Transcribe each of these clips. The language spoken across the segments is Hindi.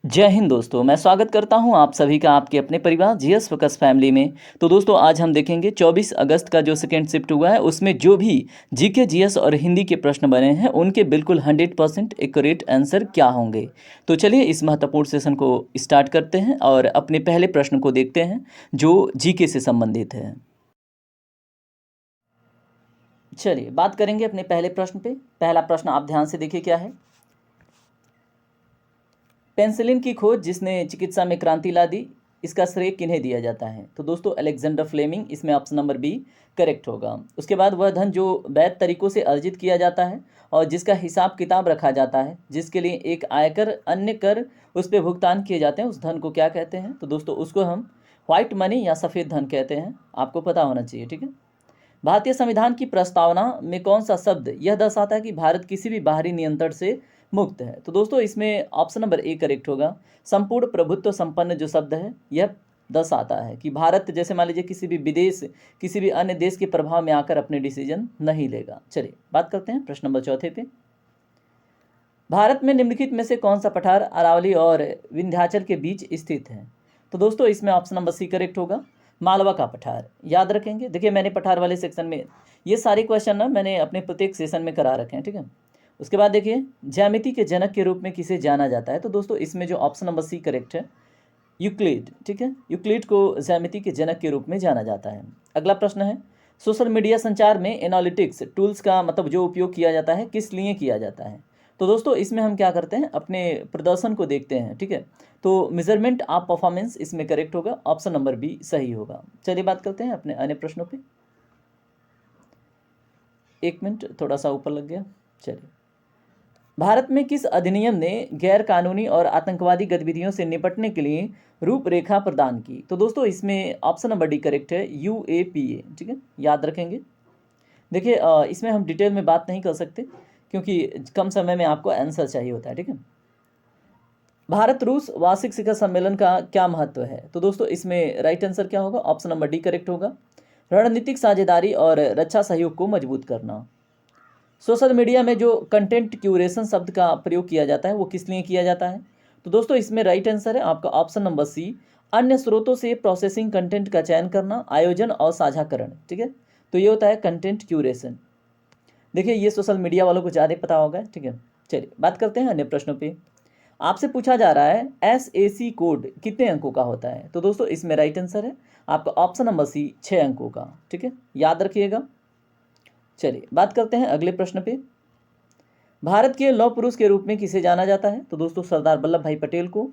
जय हिंद दोस्तों, मैं स्वागत करता हूं आप सभी का आपके अपने परिवार जीएस फोकस फैमिली में। तो दोस्तों आज हम देखेंगे 24 अगस्त का जो सेकेंड शिफ्ट हुआ है उसमें जो भी जीके जीएस और हिंदी के प्रश्न बने हैं उनके बिल्कुल 100% एक्यूरेट आंसर क्या होंगे। तो चलिए इस महत्वपूर्ण सेशन को स्टार्ट करते हैं और अपने पहले प्रश्न को देखते हैं जो जीके से संबंधित है। चलिए बात करेंगे अपने पहले प्रश्न पे। पहला प्रश्न आप ध्यान से देखिए क्या है। पेंसिलिन की खोज जिसने चिकित्सा में क्रांति ला दी, इसका श्रेय किन्हें दिया जाता है? तो दोस्तों अलेक्जेंडर फ्लेमिंग, इसमें ऑप्शन नंबर बी करेक्ट होगा। उसके बाद वह धन जो वैध तरीकों से अर्जित किया जाता है और जिसका हिसाब किताब रखा जाता है, जिसके लिए एक आयकर अन्य कर उस पर भुगतान किए जाते हैं, उस धन को क्या कहते हैं? तो दोस्तों उसको हम व्हाइट मनी या सफ़ेद धन कहते हैं। आपको पता होना चाहिए, ठीक है। भारतीय संविधान की प्रस्तावना में कौन सा शब्द यह दर्शाता है कि भारत किसी भी बाहरी नियंत्रण से मुक्त है? तो दोस्तों इसमें ऑप्शन नंबर ए करेक्ट होगा। संपूर्ण प्रभुत्व संपन्न जो शब्द है यह दर्शाता है कि भारत जैसे मान लीजिए किसी भी विदेश किसी भी अन्य देश के प्रभाव में आकर अपने डिसीजन नहीं लेगा। चलिए बात करते हैं प्रश्न नंबर चौथे पे। भारत में निम्नलिखित में से कौन सा पठार अरावली और विंध्याचल के बीच स्थित है? तो दोस्तों इसमें ऑप्शन नंबर सी करेक्ट होगा, मालवा का पठार। याद रखेंगे, देखिए मैंने पठार वाले सेक्शन में ये सारे क्वेश्चन ना मैंने अपने प्रत्येक सेशन में करा रखे हैं, ठीक है। उसके बाद देखिए ज्यामिति के जनक के रूप में किसे जाना जाता है? तो दोस्तों इसमें जो ऑप्शन नंबर सी करेक्ट है, यूक्लिड, ठीक है। यूक्लिड को ज्यामिति के जनक के रूप में जाना जाता है। अगला प्रश्न है, सोशल मीडिया संचार में एनालिटिक्स टूल्स का मतलब जो उपयोग किया जाता है किस लिए किया जाता है? तो दोस्तों इसमें हम क्या करते हैं, अपने प्रदर्शन को देखते हैं, ठीक है। तो मेजरमेंट ऑफ परफॉर्मेंस इसमें करेक्ट होगा, ऑप्शन नंबर बी सही होगा। चलिए बात करते हैं अपने अन्य प्रश्नों पे। एक मिनट, थोड़ा सा ऊपर लग गया। चलिए, भारत में किस अधिनियम ने गैर कानूनी और आतंकवादी गतिविधियों से निपटने के लिए रूपरेखा प्रदान की? तो दोस्तों इसमें ऑप्शन नंबर डी करेक्ट है, यूएपीए, ठीक है। याद रखेंगे। देखिए इसमें हम डिटेल में बात नहीं कर सकते क्योंकि कम समय में आपको आंसर चाहिए होता है, ठीक है। भारत रूस वार्षिक शिखर सम्मेलन का क्या महत्व है? तो दोस्तों इसमें राइट आंसर क्या होगा? ऑप्शन नंबर डी करेक्ट होगा, रणनीतिक साझेदारी और रक्षा सहयोग को मजबूत करना। सोशल मीडिया में जो कंटेंट क्यूरेशन शब्द का प्रयोग किया जाता है वो किस लिए किया जाता है? तो दोस्तों इसमें राइट आंसर है आपका ऑप्शन नंबर सी, अन्य स्रोतों से प्रोसेसिंग कंटेंट का चयन करना, आयोजन और साझाकरण, ठीक है। तो ये होता है कंटेंट क्यूरेशन। देखिए ये सोशल मीडिया वालों को ज़्यादा पता होगा, ठीक है। चलिए बात करते हैं अन्य प्रश्नों पे। आपसे पूछा जा रहा है SAC कोड कितने अंकों का होता है? तो दोस्तों इसमें राइट आंसर है आपका ऑप्शन नंबर सी 6 अंकों का, ठीक है। याद रखिएगा। चलिए बात करते हैं अगले प्रश्न पे। भारत के लौह पुरुष के रूप में किसे जाना जाता है? तो दोस्तों सरदार वल्लभ भाई पटेल को।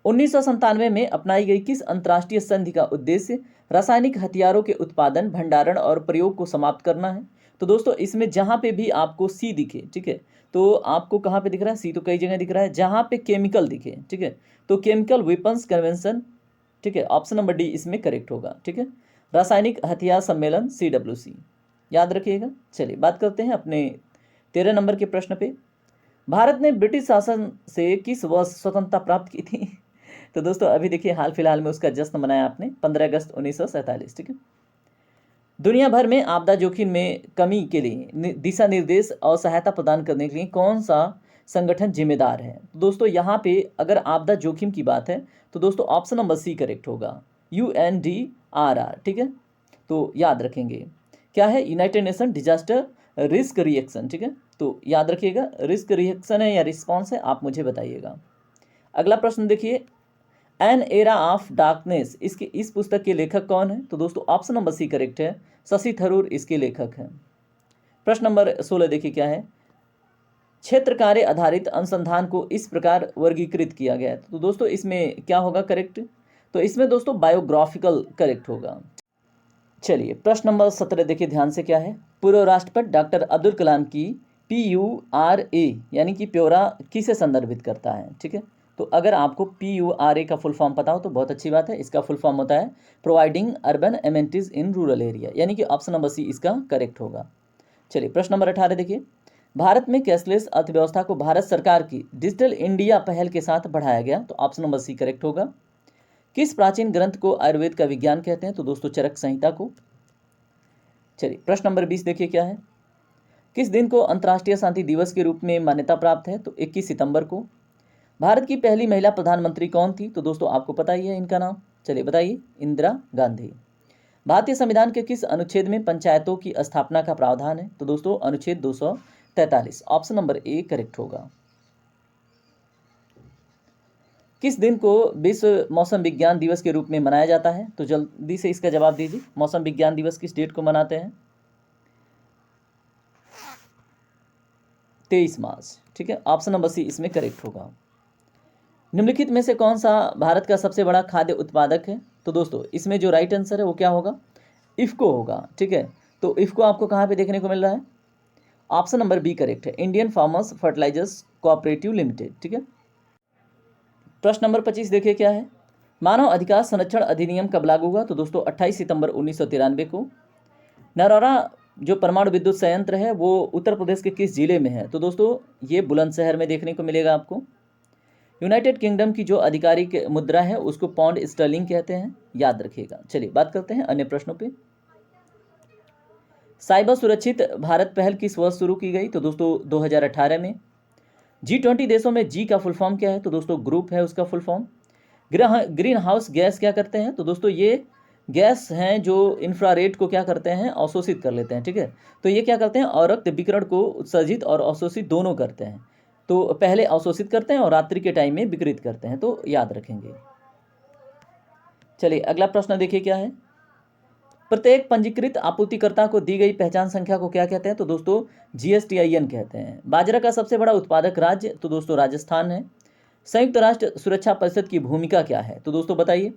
1997 में अपनाई गई किस अंतर्राष्ट्रीय संधि का उद्देश्य रासायनिक हथियारों के उत्पादन, भंडारण और प्रयोग को समाप्त करना है? तो दोस्तों इसमें जहाँ पे भी आपको सी दिखे, ठीक है, तो आपको कहाँ पे दिख रहा है? सी तो कई जगह दिख रहा है, जहाँ पे केमिकल दिखे, ठीक है, तो केमिकल वेपन्स कन्वेंशन, ठीक है। ऑप्शन नंबर डी इसमें करेक्ट होगा, ठीक है। रासायनिक हथियार सम्मेलन CWC, याद रखिएगा। चलिए बात करते हैं अपने 13 नंबर के प्रश्न पे। भारत ने ब्रिटिश शासन से किस वर्ष स्वतंत्रता प्राप्त की थी? तो दोस्तों अभी देखिए हाल फिलहाल में उसका जश्न मनाया आपने 15 अगस्त 1947, ठीक है। दुनिया भर में आपदा जोखिम में कमी के लिए दिशा निर्देश और सहायता प्रदान करने के लिए कौन सा संगठन जिम्मेदार है? तो दोस्तों यहाँ पे अगर आपदा जोखिम की बात है तो दोस्तों ऑप्शन नंबर सी करेक्ट होगा, UNDRR, ठीक है। तो याद रखेंगे क्या है, United nation disaster risk reaction, ठीक है। तो याद रखिएगा रिस्क रिएक्शन है या रिस्पॉन्स है, आप मुझे बताइएगा। अगला प्रश्न देखिए, एन एरा ऑफ डार्कनेस इसकी इस पुस्तक के लेखक कौन है? तो दोस्तों ऑप्शन नंबर सी करेक्ट है, शशि थरूर इसके लेखक हैं। प्रश्न नंबर 16 देखिए क्या है, क्षेत्र कार्य आधारित अनुसंधान को इस प्रकार वर्गीकृत किया गया है। तो दोस्तों इसमें क्या होगा करेक्ट? तो इसमें दोस्तों बायोग्राफिकल करेक्ट होगा। चलिए प्रश्न नंबर 17 देखिए ध्यान से क्या है, पूर्व राष्ट्रपति डॉक्टर अब्दुल कलाम की PURA यानी कि प्योरा किसे संदर्भित करता है? ठीक है, तो अगर आपको PURA का फुल फॉर्म पता हो तो बहुत अच्छी बात है। इसका फुल फॉर्म होता है providing urban amenities in rural area, यानी कि ऑप्शन नंबर सी इसका करेक्ट होगा। चलिए प्रश्न नंबर 18 देखिए, भारत में कैशलेस अर्थव्यवस्था को भारत सरकार की डिजिटल इंडिया पहल के साथ बढ़ाया गया, तो ऑप्शन नंबर सी करेक्ट होगा। किस प्राचीन ग्रंथ को आयुर्वेद का विज्ञान कहते हैं? तो दोस्तों चरक संहिता को। चलिए प्रश्न नंबर 20 देखिए क्या है, किस दिन को अंतर्राष्ट्रीय शांति दिवस के रूप में मान्यता प्राप्त है? तो 21 सितंबर को। भारत की पहली महिला प्रधानमंत्री कौन थी? तो दोस्तों आपको पता ही है इनका नाम, चलिए बताइए, इंदिरा गांधी। भारतीय संविधान के किस अनुच्छेद में पंचायतों की स्थापना का प्रावधान है? तो दोस्तों अनुच्छेद 243, ऑप्शन नंबर ए करेक्ट होगा। किस दिन को विश्व मौसम विज्ञान दिवस के रूप में मनाया जाता है? तो जल्दी से इसका जवाब दीजिए, मौसम विज्ञान दिवस किस डेट को मनाते हैं? 23 मार्च, ठीक है, ऑप्शन नंबर सी इसमें करेक्ट होगा। निम्नलिखित में से कौन सा भारत का सबसे बड़ा खाद्य उत्पादक है? तो दोस्तों इसमें जो राइट आंसर है वो क्या होगा? इफ़को होगा, ठीक है। तो इफ़को आपको कहाँ पे देखने को मिल रहा है? ऑप्शन नंबर बी करेक्ट है, Indian farmers fertilisers cooperative limited, ठीक है। प्रश्न नंबर 25 देखिए क्या है। मानव अधिकार संरक्षण अधिनियम कब लागू हुआ? तो दोस्तों 28 सितंबर 1993 को। नरौरा जो परमाणु विद्युत संयंत्र है वो उत्तर प्रदेश के किस जिले में है? तो दोस्तों ये बुलंदशहर में देखने को मिलेगा आपको। यूनाइटेड किंगडम की जो आधिकारिक मुद्रा है उसको पाउंड स्टर्लिंग कहते हैं, याद रखिएगा। चलिए बात करते हैं अन्य प्रश्नों पे। साइबर सुरक्षित भारत पहल किस वर्ष शुरू की गई? तो दोस्तों 2018 में। G20 देशों में जी का फुल फॉर्म क्या है? तो दोस्तों ग्रुप है उसका full form. Green house gas क्या करते हैं? तो दोस्तों ये गैस हैं जो इंफ्रारेड को क्या करते हैं? अवशोषित कर लेते हैं, ठीक है। तो ये क्या करते हैं? अवरक्त विकिरण को उत्सर्जित और अवशोषित दोनों करते हैं। तो पहले अवशोषित करते हैं और रात्रि के टाइम में विकिरित करते हैं, तो याद रखेंगे। चलिए अगला प्रश्न देखिए क्या है। प्रत्येक पंजीकृत आपूर्तिकर्ता को दी गई पहचान संख्या को क्या कहते हैं? तो दोस्तों GSTIN कहते हैं। बाजरा का सबसे बड़ा उत्पादक राज्य? तो दोस्तों राजस्थान है। संयुक्त राष्ट्र सुरक्षा परिषद की भूमिका क्या है? तो दोस्तों बताइए।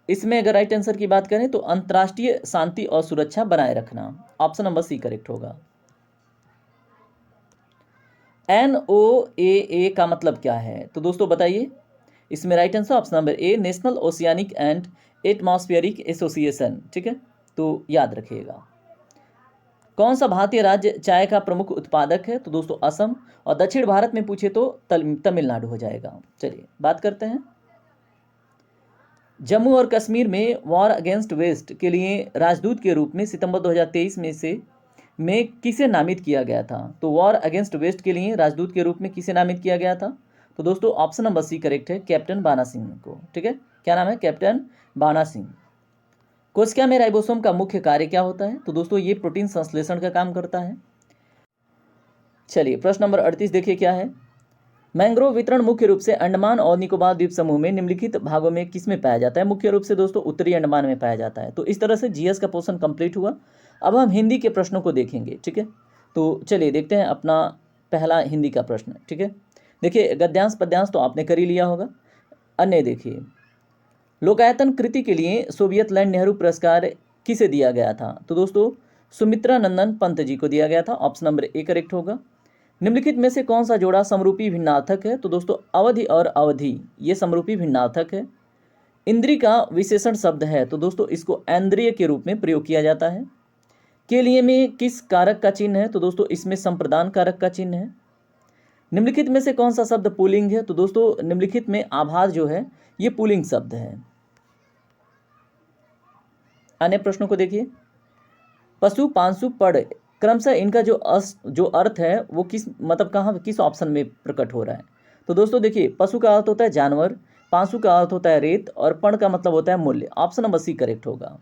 इसमें अगर राइट आंसर की बात करें तो अंतर्राष्ट्रीय शांति और सुरक्षा बनाए रखना, ऑप्शन नंबर सी करेक्ट होगा। NOAA का मतलब क्या है? तो दोस्तों बताइए। इसमें right answer option number A, national oceanic and atmospheric association, ठीक है, तो याद रखिएगा। कौन सा भारतीय राज्य चाय का प्रमुख उत्पादक है? तो दोस्तों असम, और दक्षिण भारत में पूछे तो तमिलनाडु हो जाएगा। चलिए बात करते हैं। जम्मू और कश्मीर में वॉर अगेंस्ट वेस्ट के लिए राजदूत के रूप में सितंबर 2023 में किसे नामित किया गया था? तो वॉर अगेंस्ट वेस्ट के लिए राजदूत के रूप में किसे नामित किया गया था? तो दोस्तों ऑप्शन नंबर सी करेक्ट है, कैप्टन बाना सिंह को, ठीक है। क्या नाम है? कैप्टन बाना सिंह। कोशिका में राइबोसोम का मुख्य कार्य क्या होता है? तो दोस्तों ये प्रोटीन संश्लेषण का काम करता है। चलिए प्रश्न नंबर 38 देखिए क्या है। मैंग्रोव वितरण मुख्य रूप से अंडमान और निकोबार द्वीप समूह में निम्नलिखित भागों में किस में पाया जाता है? मुख्य रूप से दोस्तों उत्तरी अंडमान में पाया जाता है। तो इस तरह से जीएस का पोर्शन कंप्लीट हुआ। अब हम हिंदी के प्रश्नों को देखेंगे, ठीक है। तो चलिए देखते हैं अपना पहला हिंदी का प्रश्न, ठीक है। देखिए गद्यांश पद्यांश तो आपने कर ही लिया होगा। अन्य देखिए, लोकायतन कृति के लिए सोवियत लैंड नेहरू पुरस्कार किसे दिया गया था? तो दोस्तों सुमित्रा नंदन पंत जी को दिया गया था, ऑप्शन नंबर ए करेक्ट होगा। निम्नलिखित में से कौन सा जोड़ा समरूपी भिन्नार्थक है? तो दोस्तों अवधि और अवधि ये समरूपी भिन्नार्थक है। इंद्री का विशेषण शब्द है, तो दोस्तों इसको ऐन्द्रिय के रूप में प्रयोग किया जाता है। के लिए में किस कारक का चिन्ह है? तो दोस्तों इसमें संप्रदान कारक का चिन्ह है। निम्नलिखित में से कौन सा शब्द पुल्लिंग है? तो दोस्तों निम्नलिखित में आभास जो है ये पुल्लिंग शब्द है। अन्य प्रश्नों को देखिए। पशु पांशु पड़ क्रमशः इनका जो अर्थ है वो किस मतलब कहाँ किस ऑप्शन में प्रकट हो रहा है? तो दोस्तों देखिए पशु का अर्थ होता है जानवर, पांशु का अर्थ होता है रेत और पण का मतलब होता है मूल्य, ऑप्शन नंबर सी करेक्ट होगा।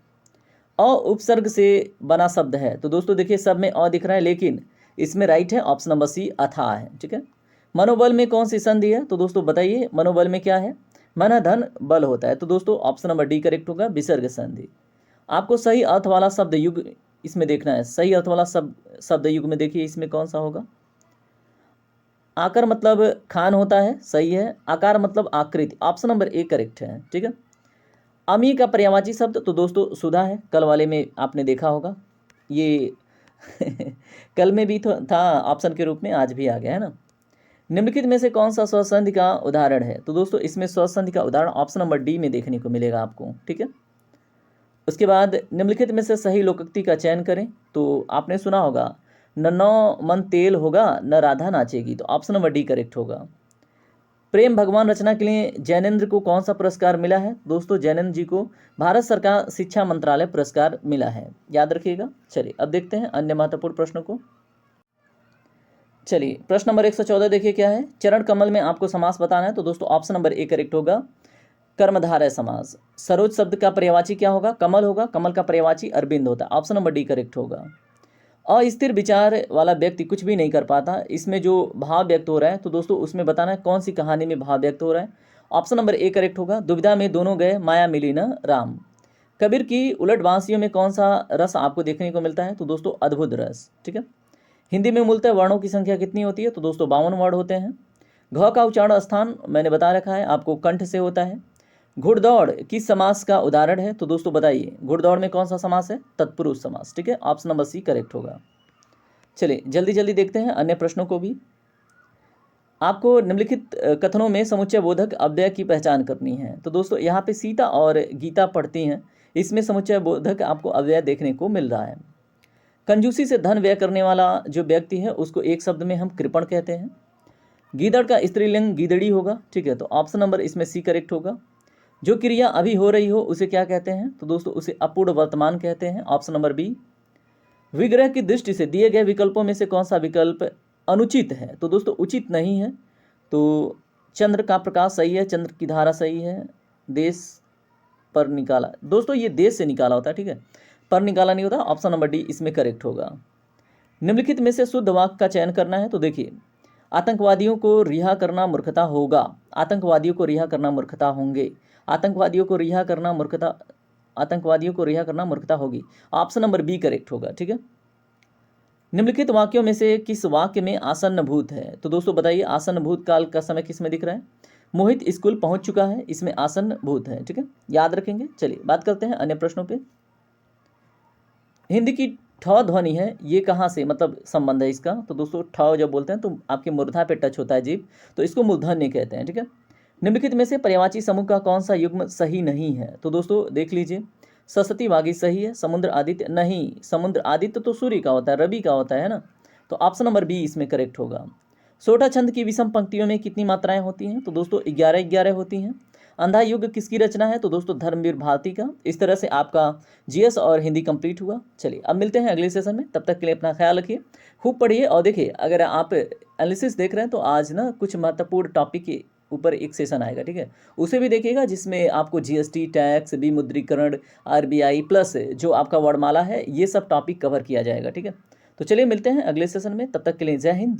अ उपसर्ग से बना शब्द है, तो दोस्तों देखिए सब में अ दिख रहा है लेकिन इसमें राइट है ऑप्शन नंबर सी अथाह है, ठीक है। मनोबल में कौन सी संधि है? तो दोस्तों बताइए मनोबल में क्या है? मन धन बल होता है, तो दोस्तों ऑप्शन नंबर डी करेक्ट होगा, विसर्ग संधि। आपको सही अर्थ वाला शब्द युग इसमें देखना है, सही अर्थ वाला शब्द युग में देखिए इसमें कौन सा होगा? आकर मतलब खान होता है, सही है। आकार मतलब आकृति, ऑप्शन नंबर ए करेक्ट है, ठीक है। अमी का पर्यायवाची शब्द तो दोस्तों सुधा है, कल वाले में आपने देखा होगा ये कल में भी था ऑप्शन के रूप में, आज भी आ गया है ना। निम्नलिखित में से कौन सा स्वसंधि का उदाहरण है? तो दोस्तों इसमें स्वसंधि का उदाहरण ऑप्शन नंबर डी में देखने को मिलेगा आपको, ठीक है। उसके बाद निम्नलिखित में से सही लोकोक्ति का चयन करें। तो आपने सुना होगा न नौ मन तेल होगा न राधा नाचेगी, तो ऑप्शन नंबर डी करेक्ट होगा। प्रेम भगवान रचना के लिए जैनेन्द्र को कौन सा पुरस्कार मिला है? दोस्तों जैनेन्द्र जी को भारत सरकार शिक्षा मंत्रालय पुरस्कार मिला है, याद रखिएगा। चलिए अब देखते हैं अन्य महत्वपूर्ण प्रश्नों को। चलिए प्रश्न नंबर 114 देखिए क्या है। चरण कमल में आपको समास बताना है, तो दोस्तों ऑप्शन नंबर ए करेक्ट होगा, कर्मधारय समास। सरोज शब्द का पर्यायवाची क्या होगा? कमल होगा। कमल का पर्यायवाची अरविंद होता है। ऑप्शन नंबर डी करेक्ट होगा। अस्थिर विचार वाला व्यक्ति कुछ भी नहीं कर पाता, इसमें जो भाव व्यक्त हो रहा है, तो दोस्तों उसमें बताना है कौन सी कहानी में भाव व्यक्त हो रहा है। ऑप्शन नंबर ए करेक्ट होगा, दुविधा में दोनों गए माया मिली न राम। कबीर की उलट बांसियों में कौन सा रस आपको देखने को मिलता है? तो दोस्तों अद्भुत रस। ठीक है। हिंदी में मूलतः वर्णों की संख्या कितनी होती है? तो दोस्तों 52 वर्ण होते हैं। घ का उच्चारण स्थान मैंने बता रखा है आपको, कंठ से होता है। घुड़दौड़ किस समास का उदाहरण है? तो दोस्तों बताइए, घुड़दौड़ में कौन सा समास है? तत्पुरुष समास। ठीक है, ऑप्शन नंबर सी करेक्ट होगा। चलिए जल्दी जल्दी देखते हैं अन्य प्रश्नों को भी। आपको निम्नलिखित कथनों में समुच्चय बोधक अव्यय की पहचान करनी है। तो दोस्तों यहाँ पे सीता और गीता पढ़ती हैं, इसमें समुच्चय बोधक आपको अव्यय देखने को मिल रहा है। कंजूसी से धन व्यय करने वाला जो व्यक्ति है उसको एक शब्द में हम कृपण कहते हैं। गीदड़ का स्त्रीलिंग गीदड़ी होगा। ठीक है, तो ऑप्शन नंबर इसमें सी करेक्ट होगा। जो क्रिया अभी हो रही हो उसे क्या कहते हैं? तो दोस्तों उसे अपूर्ण वर्तमान कहते हैं। Option number B. विग्रह की दृष्टि से दिए गए विकल्पों में से कौन सा विकल्प अनुचित है? तो दोस्तों उचित नहीं है। तो चंद्र का प्रकाश सही है, चंद्र की धारा सही है। देश पर निकाला, दोस्तों ये देश से निकाला होता है, ठीक है, पर निकाला नहीं होता। ऑप्शन नंबर डी इसमें करेक्ट होगा। निम्नलिखित में से शुद्ध वाक्य का चयन करना है। तो देखिए, आतंकवादियों को रिहा करना मूर्खता होगा, आतंकवादियों को रिहा करना मूर्खता होंगे, आतंकवादियों को रिहा करना मूर्खता, आतंकवादियों को रिहा करना मूर्खता होगी। ऑप्शन नंबर बी करेक्ट होगा। ठीक है। निम्नलिखित वाक्यों में से किस वाक्य में आसन्न भूत है? तो दोस्तों बताइए, आसन्न भूत काल का समय किस में दिख रहा है? मोहित स्कूल पहुंच चुका है, इसमें आसन्न भूत है। ठीक है, याद रखेंगे। चलिए बात करते हैं अन्य प्रश्नों पे। हिंदी की ठ ध्वनि है, ये कहाँ से मतलब संबंध है इसका? तो दोस्तों ठ जब बोलते हैं तो आपके मूर्धा पे टच होता है जीभ, तो इसको मूर्धन्य कहते हैं। ठीक है। निम्नलिखित में से पर्यायवाची समूह का कौन सा युग्म सही नहीं है? तो दोस्तों देख लीजिए, सरस्वती वागी सही है, समुद्र आदित्य नहीं, समुद्र आदित्य तो सूर्य का होता है, रवि का होता है ना, तो ऑप्शन नंबर बी इसमें करेक्ट होगा। सोठा छंद की विषम पंक्तियों में कितनी मात्राएं होती हैं? तो दोस्तों 11-11 होती हैं। अंधा युग किसकी रचना है? तो दोस्तों धर्मवीर भारती का। इस तरह से आपका जीएस और हिंदी कंप्लीट हुआ। चलिए अब मिलते हैं अगले सेशन में, तब तक के लिए अपना ख्याल रखिए, खूब पढ़िए। और देखिए, अगर आप एनालिसिस देख रहे हैं तो आज ना कुछ महत्वपूर्ण टॉपिक के ऊपर एक सेशन आएगा, ठीक है, उसे भी देखिएगा, जिसमें आपको जीएसटी, टैक्स, विमुद्रीकरण, आरबीआई प्लस जो आपका वर्णमाला है, ये सब टॉपिक कवर किया जाएगा। ठीक है, तो चलिए मिलते हैं अगले सेशन में, तब तक के लिए जय हिंद।